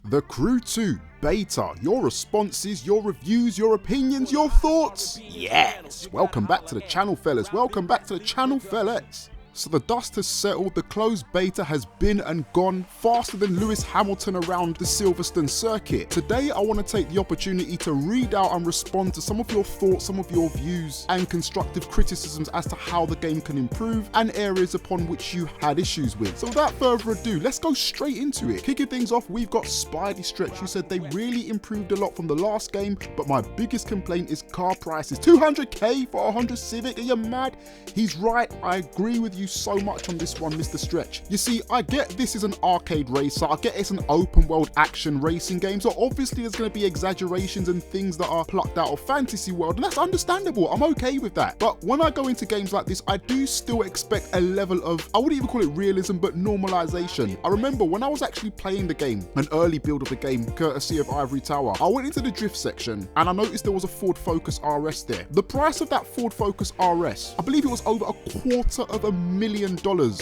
The Crew 2 Beta, your responses, your reviews, your opinions, your thoughts. Yes! Welcome back to the channel, fellas. Welcome back to the channel, fellas. So the dust has settled, the closed beta has been and gone faster than Lewis Hamilton around the Silverstone circuit. Today I want to take the opportunity to read out and respond to some of your thoughts, some of your views and constructive criticisms as to how the game can improve and areas upon which you had issues with. So without further ado, let's go straight into it. Kicking things off, we've got Spidey Stretch, who said they really improved a lot from the last game, but my biggest complaint is car prices. 200k for a Honda Civic, are you mad? He's right, I agree with you so much on this one, Mr. Stretch. You see, I get this is an arcade racer, I get it's an open world action racing game, so obviously there's going to be exaggerations and things that are plucked out of fantasy world, and that's understandable, I'm okay with that. But when I go into games like this, I do still expect a level of, I wouldn't even call it realism, but normalization. I remember when I was actually playing the game, an early build of the game, courtesy of Ivory Tower, I went into the drift section and I noticed there was a Ford Focus RS there. The price of that Ford Focus RS, I believe it was over $250,000.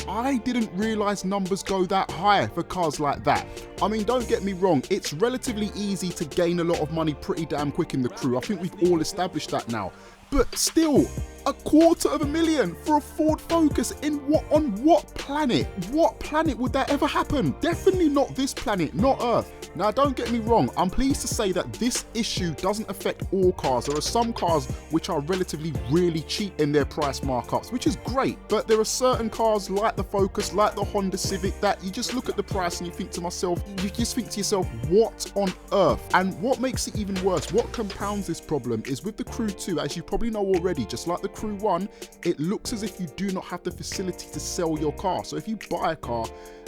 I didn't realize numbers go that high for cars like that. I mean, don't get me wrong, it's relatively easy to gain a lot of money pretty damn quick in the Crew. I think we've all established that now. But still, $250,000 for a Ford Focus on what planet? What planet would that ever happen? Definitely not this planet, not Earth. Now, don't get me wrong, I'm pleased to say that this issue doesn't affect all cars. There are some cars which are relatively really cheap in their price markups, which is great. But there are certain cars like the Focus, like the Honda Civic, that you just look at the price and you think to yourself, what on earth? And what makes it even worse, what compounds this problem is with the Crew 2, as you probably know already, just like the Crew 1, it looks as if you do not have the facility to sell your car. So if you buy a car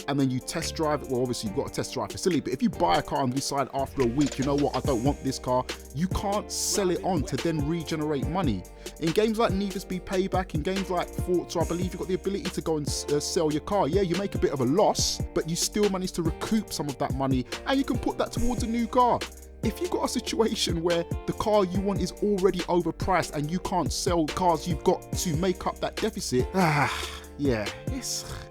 and then you test drive it, well, obviously you've got a test drive facility, but if you buy a car and decide after a week, you know what, I don't want this car, you can't sell it on to then regenerate money. In games like Need for Speed Payback, in games like Forza, I believe you've got the ability to go and sell your car. Yeah, you make a bit of a loss, but you still manage to recoup some of that money and you can put that towards a new car. If you've got a situation where the car you want is already overpriced and you can't sell cars you've got to make up that deficit, yeah,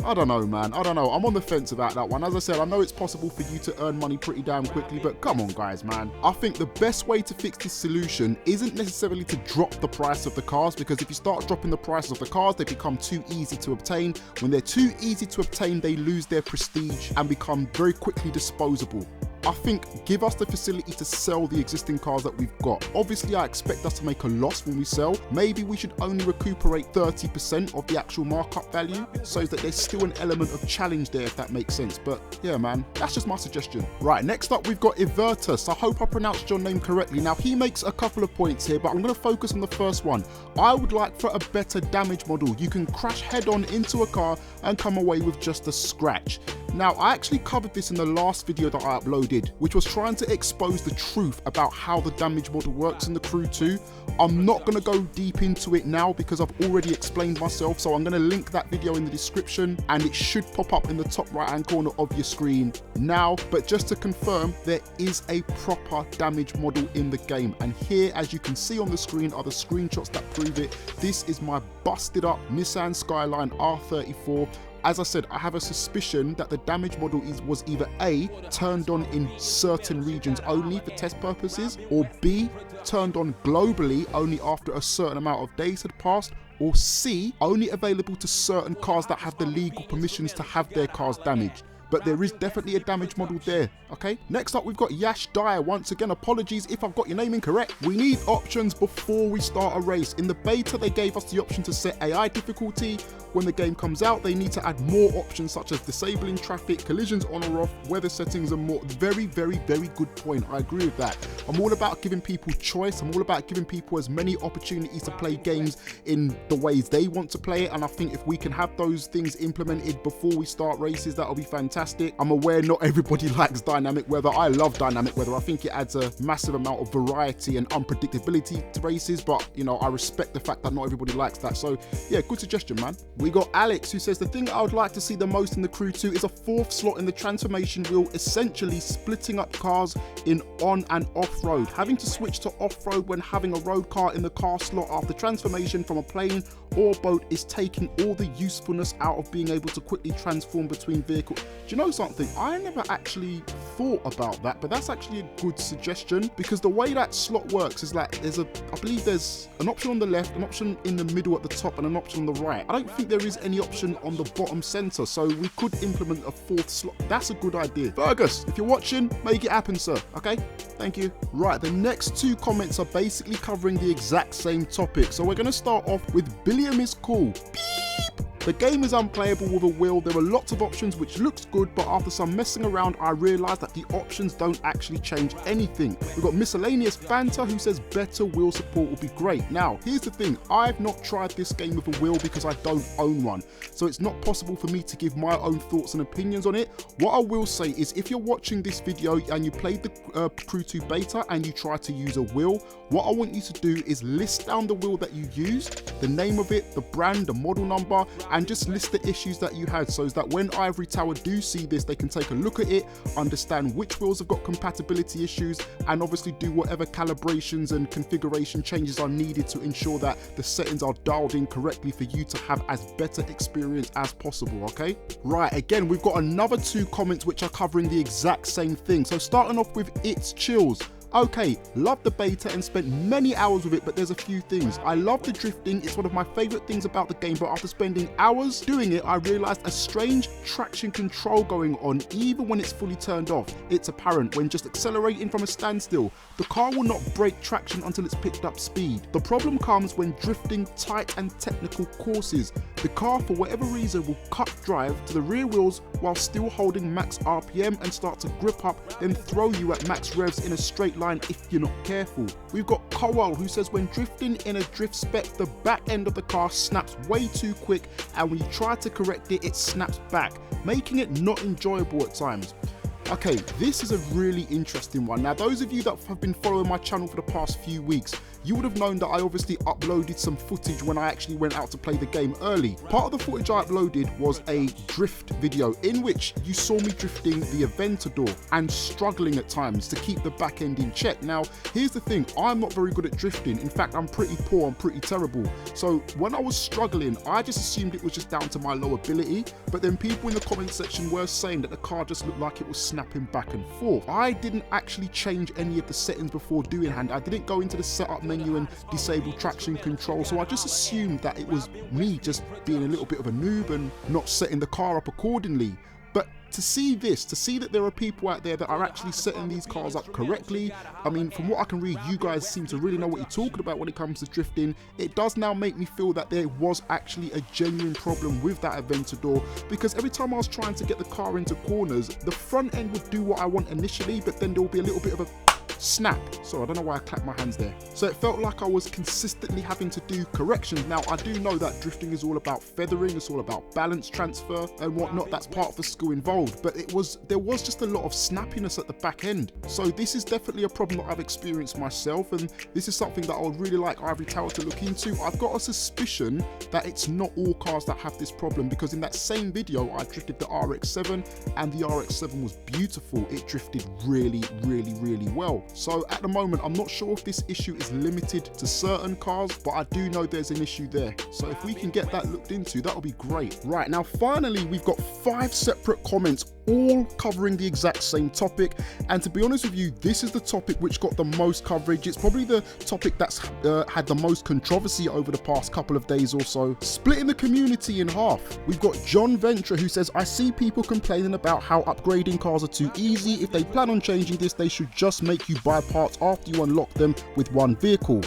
I don't know, man. I don't know. I'm on the fence about that one. As I said, I know it's possible for you to earn money pretty damn quickly, but come on, guys, man. I think the best way to fix this solution isn't necessarily to drop the price of the cars, because if you start dropping the prices of the cars, they become too easy to obtain. When they're too easy to obtain, they lose their prestige and become very quickly disposable. I think give us the facility to sell the existing cars that we've got. Obviously, I expect us to make a loss when we sell. Maybe we should only recuperate 30% of the actual markup value so that there's still an element of challenge there, if that makes sense. But yeah, man, that's just my suggestion. Right, next up, we've got Evertus. I hope I pronounced your name correctly. Now, he makes a couple of points here, but I'm going to focus on the first one. I would like for a better damage model. You can crash head on into a car and come away with just a scratch. Now, I actually covered this in the last video that I uploaded, which was trying to expose the truth about how the damage model works in the Crew 2. I'm not going to go deep into it now because I've already explained myself, so I'm going to link that video in the description and it should pop up in the top right hand corner of your screen now. But just to confirm, there is a proper damage model in the game, and here, as you can see on the screen, are the screenshots that prove it. This is my busted up Nissan Skyline R34. As I said, I have a suspicion that the damage model was either A, turned on in certain regions only for test purposes, or B, turned on globally only after a certain amount of days had passed, or C, only available to certain cars that have the legal permissions to have their cars damaged. But there is definitely a damage model there, okay? Next up, we've got Yash Dyer. Once again, apologies if I've got your name incorrect. We need options before we start a race. In the beta, they gave us the option to set AI difficulty. When the game comes out, they need to add more options such as disabling traffic, collisions on or off, weather settings and more. Very, very, very good point. I agree with that. I'm all about giving people choice. I'm all about giving people as many opportunities to play games in the ways they want to play it. And I think if we can have those things implemented before we start races, that'll be fantastic. I'm aware not everybody likes dynamic weather. I love dynamic weather. I think it adds a massive amount of variety and unpredictability to races, but you know, I respect the fact that not everybody likes that. So yeah, good suggestion, man. We got Alex, who says the thing I would like to see the most in the Crew 2 is a fourth slot in the transformation wheel, essentially splitting up cars in on and off-road. Having to switch to off-road when having a road car in the car slot after transformation from a plain or boat is taking all the usefulness out of being able to quickly transform between vehicles. Do you know something? I never actually thought about that, but that's actually a good suggestion, because the way that slot works is like I believe there's an option on the left, an option in the middle at the top, and an option on the right. I don't think there is any option on the bottom center, so we could implement a fourth slot. That's a good idea. Fergus, if you're watching, make it happen, sir. Okay? Thank you. Right, the next two comments are basically covering the exact same topic. So we're going to start off with Billiam is cool. Beep. The game is unplayable with a wheel. There are lots of options which looks good, but after some messing around, I realised that the options don't actually change anything. We've got Miscellaneous Banter who says better wheel support would be great. Now, here's the thing. I've not tried this game with a wheel because I don't own one. So it's not possible for me to give my own thoughts and opinions on it. What I will say is if you're watching this video and you played the Crew 2 beta and you try to use a wheel, what I want you to do is list down the wheel that you used, the name of it, the brand, the model number, and just list the issues that you had, so that when Ivory Tower do see this, they can take a look at it, understand which wheels have got compatibility issues, and obviously do whatever calibrations and configuration changes are needed to ensure that the settings are dialed in correctly for you to have as better experience as possible, okay? Right, again, we've got another two comments which are covering the exact same thing. So starting off with It's Chills. Okay, love the beta and spent many hours with it, but there's a few things. I love the drifting, it's one of my favourite things about the game, but after spending hours doing it, I realised a strange traction control going on even when it's fully turned off. It's apparent when just accelerating from a standstill. The car will not break traction until it's picked up speed. The problem comes when drifting tight and technical courses. The car, for whatever reason, will cut drive to the rear wheels while still holding max RPM and start to grip up, then throw you at max revs in a straight line if you're not careful. We've got Kowal who says when drifting in a drift spec, the back end of the car snaps way too quick, and when you try to correct it, it snaps back, making it not enjoyable at times. Okay, this is a really interesting one. Now, those of you that have been following my channel for the past few weeks, you would have known that I obviously uploaded some footage when I actually went out to play the game early. Part of the footage I uploaded was a drift video in which you saw me drifting the Aventador and struggling at times to keep the back end in check. Now, here's the thing, I'm not very good at drifting. In fact, I'm pretty poor, I'm pretty terrible. So when I was struggling, I just assumed it was just down to my low ability, but then people in the comment section were saying that the car just looked like it was snapping back and forth. I didn't actually change any of the settings before doing hand. I didn't go into the setup menu and disable traction control, so I just assumed that it was me just being a little bit of a noob and not setting the car up accordingly. But to see that there are people out there that are actually setting these cars up correctly, I mean, from what I can read, you guys seem to really know what you're talking about when it comes to drifting. It does now make me feel that there was actually a genuine problem with that Aventador, because every time I was trying to get the car into corners, the front end would do what I want initially, but then there will be a little bit of a snap. So I don't know why I clapped my hands there. So it felt like I was consistently having to do corrections. Now, I do know that drifting is all about feathering, it's all about balance transfer and whatnot. That's part of the skill involved, but there was just a lot of snappiness at the back end. So this is definitely a problem that I've experienced myself, and this is something that I would really like Ivory Tower to look into. I've got a suspicion that it's not all cars that have this problem, because in that same video I drifted the RX-7 and the RX-7 was beautiful. It drifted really, really, really well. So at the moment, I'm not sure if this issue is limited to certain cars, but I do know there's an issue there. So if we can get that looked into, that'll be great. Right, now finally, we've got 5 separate comments all covering the exact same topic, and to be honest with you, this is the topic which got the most coverage. It's probably the topic that's had the most controversy over the past couple of days or so, splitting the community in half. We've got John Venture who says, I see people complaining about how upgrading cars are too easy. If they plan on changing this, they should just make you buy parts after you unlock them with one vehicle.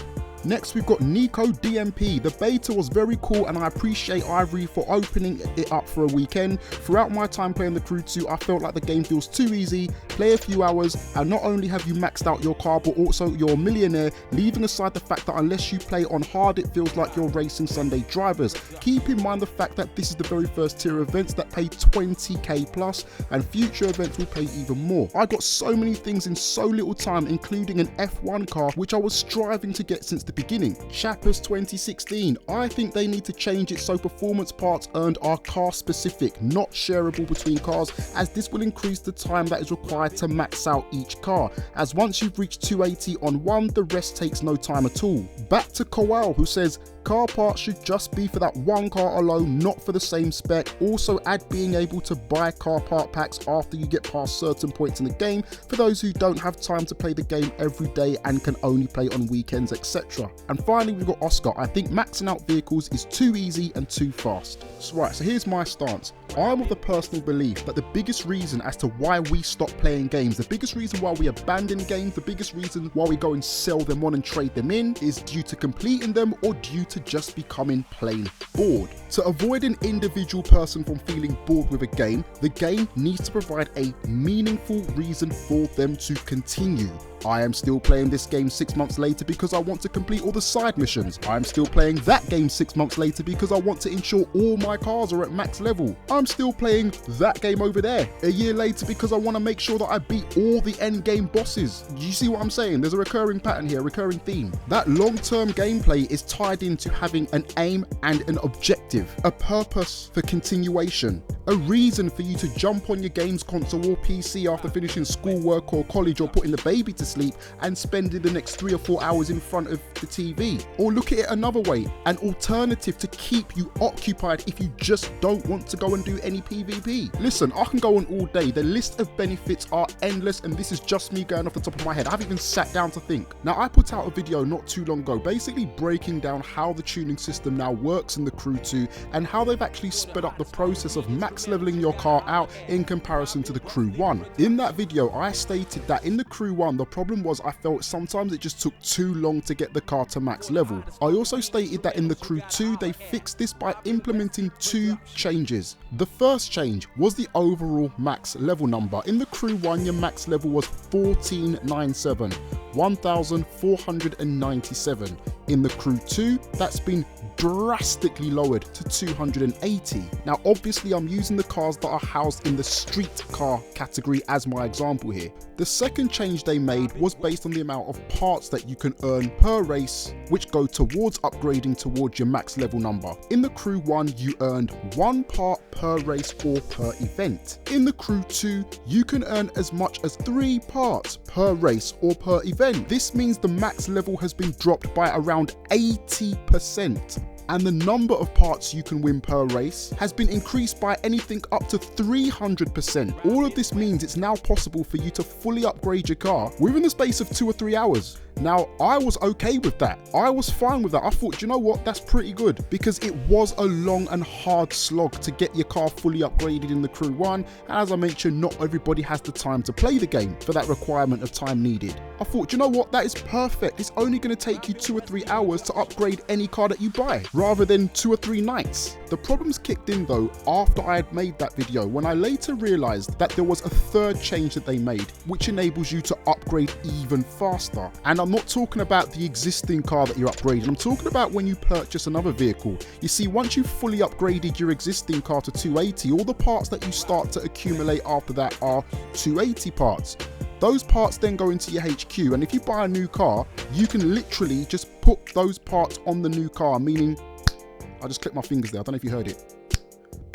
Next, we've got Nico DMP. The beta was very cool and I appreciate Ivory for opening it up for a weekend. Throughout my time playing the Crew 2, I felt like the game feels too easy. Play a few hours and not only have you maxed out your car, but also you're a millionaire, leaving aside the fact that unless you play on hard, it feels like you're racing Sunday drivers. Keep in mind the fact that this is the very first tier events that pay 20k plus, and future events will pay even more. I got so many things in so little time, including an F1 car, which I was striving to get since the beginning. Chappers 2016. I think they need to change it so performance parts earned are car specific, not shareable between cars, as this will increase the time that is required to max out each car, as once you've reached 280 on one, the rest takes no time at all. Back to Kowal, who says, car parts should just be for that one car alone, not for the same spec. Also add being able to buy car part packs after you get past certain points in the game for those who don't have time to play the game every day and can only play on weekends, etc. And finally, we've got Oscar. I think maxing out vehicles is too easy and too fast. So here's my stance. I'm of the personal belief that the biggest reason as to why we stop playing games, the biggest reason why we abandon games, the biggest reason why we go and sell them on and trade them in is due to completing them or due to just becoming plain bored. To avoid an individual person from feeling bored with a game, the game needs to provide a meaningful reason for them to continue. I am still playing this game 6 months later because I want to complete all the side missions. I'm still playing that game 6 months later because I want to ensure all my cars are at max level. I'm still playing that game over there a year later because I want to make sure that I beat all the end game bosses. You see what I'm saying? There's a recurring pattern here, a recurring theme. That long-term gameplay is tied into having an aim and an objective, a purpose for continuation, a reason for you to jump on your games console or PC after finishing schoolwork or college or putting the baby to sleep and spending the next 3 or 4 hours in front of the TV. Or look at it another way, an alternative to keep you occupied if you just don't want to go and do any PvP. Listen, I can go on all day. The list of benefits are endless, and this is just me going off the top of my head. I haven't even sat down to think. Now, I put out a video not too long ago basically breaking down how the tuning system now works in the Crew 2 and how they've actually sped up the process of max leveling your car out in comparison to the Crew 1. In that video, I stated that in the Crew 1, the problem was I felt sometimes it just took too long to get the car to max level. I also stated that in the Crew 2, they fixed this by implementing 2 changes. The first change was the overall max level number. In the Crew 1, your max level was 1497, 1497. In the Crew 2, that's been drastically lowered to 280. Now, obviously, I'm using the cars that are housed in the street car category as my example here. The second change they made was based on the amount of parts that you can earn per race, which go towards upgrading towards your max level number. In the Crew 1, you earned 1 part per race or per event. In the Crew 2, you can earn as much as 3 parts per race or per event. This means the max level has been dropped by around 80%. And the number of parts you can win per race has been increased by anything up to 300%. All of this means it's now possible for you to fully upgrade your car within the space of 2 or 3 hours. Now, I was okay with that. I was fine with that. I thought, you know what, that's pretty good, because it was a long and hard slog to get your car fully upgraded in the Crew 1. And as I mentioned, not everybody has the time to play the game for that requirement of time needed. I thought, you know what, that is perfect. It's only going to take you 2 or 3 hours to upgrade any car that you buy, rather than 2 or 3 nights. The problems kicked in though after I had made that video, when I later realized that there was a third change that they made, which enables you to upgrade even faster. And I'm not talking about the existing car that you're upgrading, I'm talking about when you purchase another vehicle. You see, once you've fully upgraded your existing car to 280, all the parts that you start to accumulate after that are 280 parts. Those parts then go into your HQ, and if you buy a new car, you can literally just put those parts on the new car, meaning, I just clicked my fingers there, I don't know if you heard it.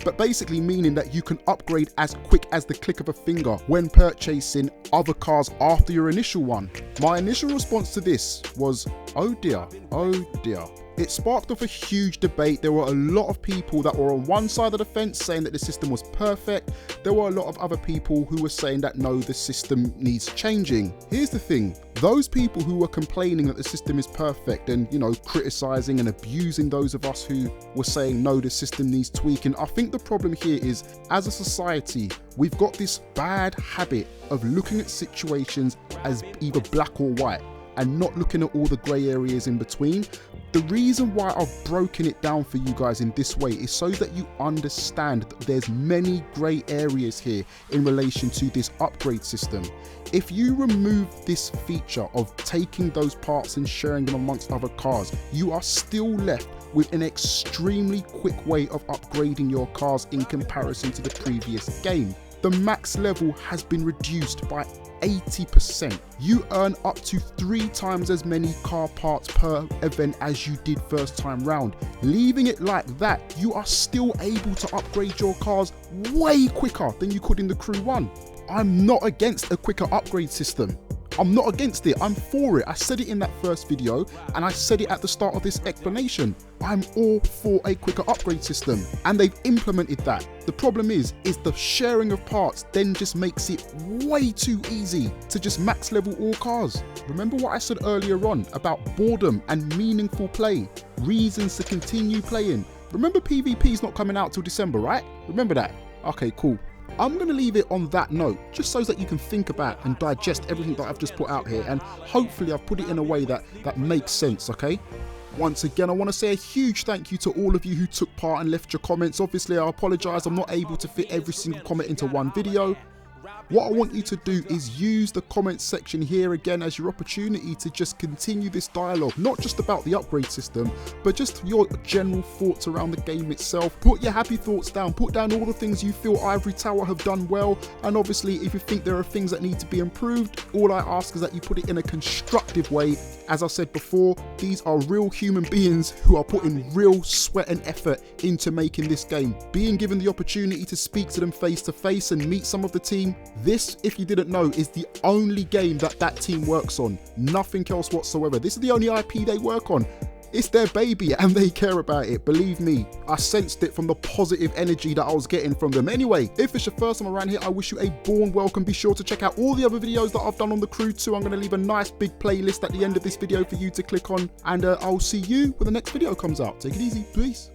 But basically meaning that you can upgrade as quick as the click of a finger when purchasing other cars after your initial one. My initial response to this was, oh dear, oh dear. It sparked off a huge debate. There were a lot of people that were on one side of the fence saying that the system was perfect. There were a lot of other people who were saying that no, the system needs changing. Here's the thing. Those people who were complaining that the system is perfect and, you know, criticizing and abusing those of us who were saying no, the system needs tweaking, I think the problem here is, as a society, we've got this bad habit of looking at situations as either black or white and not looking at all the grey areas in between. The reason why I've broken it down for you guys in this way is so that you understand that there's many grey areas here in relation to this upgrade system. If you remove this feature of taking those parts and sharing them amongst other cars, you are still left with an extremely quick way of upgrading your cars in comparison to the previous game. The max level has been reduced by 80%. You earn up to 3 times as many car parts per event as you did first time round. Leaving it like that, you are still able to upgrade your cars way quicker than you could in the Crew 1. I'm not against a quicker upgrade system. I'm not against it, I'm for it. I said it in that first video and I said it at the start of this explanation. I'm all for a quicker upgrade system and they've implemented that. The problem is the sharing of parts then just makes it way too easy to just max level all cars. Remember what I said earlier on about boredom and meaningful play, reasons to continue playing. Remember PvP's not coming out till December, right? Remember that? Okay, cool. I'm going to leave it on that note, just so that you can think about and digest everything that I've just put out here, and hopefully I've put it in a way that makes sense, okay? Once again, I want to say a huge thank you to all of you who took part and left your comments. Obviously, I apologise, I'm not able to fit every single comment into one video. What I want you to do is use the comment section here again as your opportunity to just continue this dialogue, not just about the upgrade system, but just your general thoughts around the game itself. Put your happy thoughts down, put down all the things you feel Ivory Tower have done well, and obviously if you think there are things that need to be improved, all I ask is that you put it in a constructive way. As I said before, these are real human beings who are putting real sweat and effort into making this game. Being given the opportunity to speak to them face to face and meet some of the team, this, if you didn't know, is the only game that team works on. Nothing else whatsoever. This is the only IP they work on. It's their baby and they care about it, believe me. I sensed it from the positive energy that I was getting from them. Anyway, if it's your first time around here, I wish you a born welcome. Be sure to check out all the other videos that I've done on the crew too. I'm going to leave a nice big playlist at the end of this video for you to click on, and I'll see you when the next video comes out. Take it easy, peace.